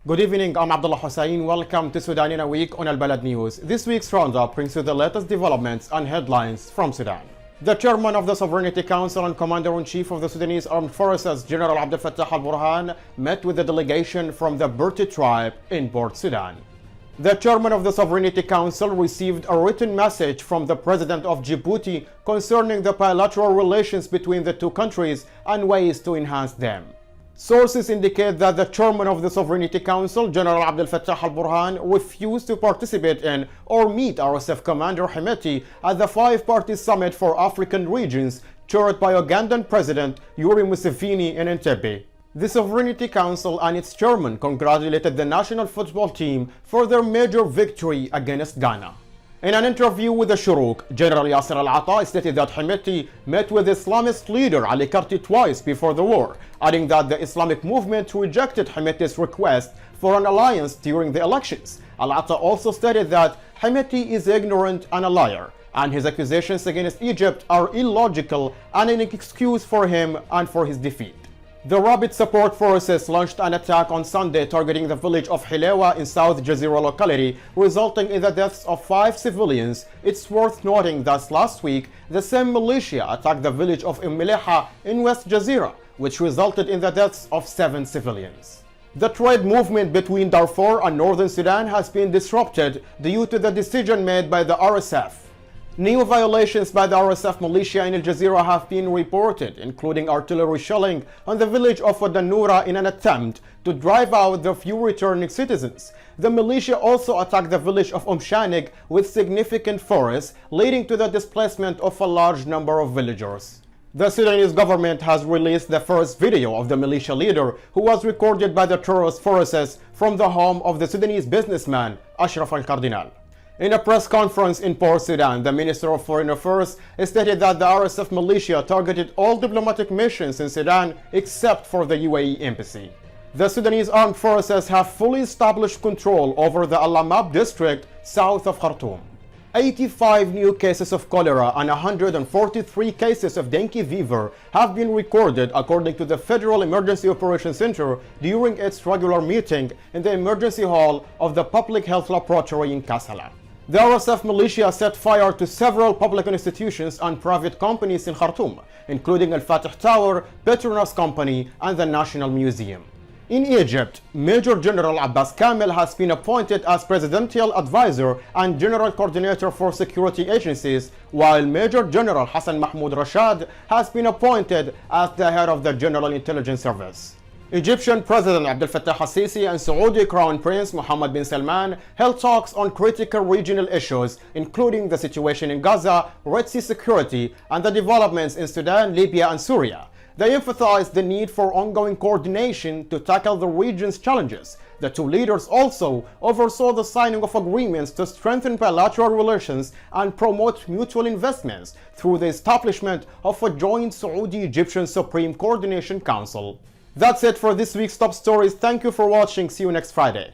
Good evening, I'm Abdullah Hussein. Welcome to Sudan in a Week on Al-Balad News. This week's roundup brings you the latest developments and headlines from Sudan. The chairman of the Sovereignty Council and Commander-in-Chief of the Sudanese Armed Forces, General Abdel Al-Burhan, met with a delegation from the Berti tribe in Port Sudan. The chairman of the Sovereignty Council received a written message from the President of Djibouti concerning the bilateral relations between the two countries and ways to enhance them. Sources indicate that the chairman of the Sovereignty Council, General Abdel Al-Burhan, refused to participate in or meet RSF Commander Hemeti at the Five-Party Summit for African Regions chaired by Ugandan President Yoweri Museveni in Entebbe. The Sovereignty Council and its chairman congratulated the national football team for their major victory against Ghana. In an interview with the Shuruk, General Yasser Al-Ata stated that Hemeti met with Islamist leader Ali Karti twice before the war, adding that the Islamic movement rejected Hemeti's request for an alliance during the elections. Al-Ata also stated that Hemeti is ignorant and a liar, and his accusations against Egypt are illogical and an excuse for him and for his defeat. The Rapid Support Forces launched an attack on Sunday targeting the village of Hilewa in South Jazeera locality, resulting in the deaths of 5 civilians. It's worth noting that last week, the same militia attacked the village of Imeleha in West Jazeera, which resulted in the deaths of 7 civilians. The trade movement between Darfur and Northern Sudan has been disrupted due to the decision made by the RSF. New violations by the RSF militia in Al Jazeera have been reported, including artillery shelling on the village of Wadanura in an attempt to drive out the few returning citizens. The militia also attacked the village of Shanig with significant force, leading to the displacement of a large number of villagers. The Sudanese government has released the first video of the militia leader, who was recorded by the terrorist forces from the home of the Sudanese businessman Ashraf al-Cardinal. In a press conference in Port Sudan, the Minister of Foreign Affairs stated that the RSF militia targeted all diplomatic missions in Sudan except for the UAE embassy. The Sudanese armed forces have fully established control over the Al-Amab district south of Khartoum. 85 new cases of cholera and 143 cases of dengue fever have been recorded according to the Federal Emergency Operations Center during its regular meeting in the emergency hall of the Public Health Laboratory in Kassala. The RSF militia set fire to several public institutions and private companies in Khartoum, including Al-Fatih Tower, Petronas Company, and the National Museum. In Egypt, Major General Abbas Kamel has been appointed as Presidential Advisor and General Coordinator for Security Agencies, while Major General Hassan Mahmoud Rashad has been appointed as the head of the General Intelligence Service. Egyptian President Abdel Fattah al-Sisi and Saudi Crown Prince Mohammed bin Salman held talks on critical regional issues, including the situation in Gaza, Red Sea security, and the developments in Sudan, Libya, and Syria. They emphasized the need for ongoing coordination to tackle the region's challenges. The two leaders also oversaw the signing of agreements to strengthen bilateral relations and promote mutual investments through the establishment of a joint Saudi-Egyptian Supreme Coordination Council. That's it for this week's top stories. Thank you for watching. See you next Friday.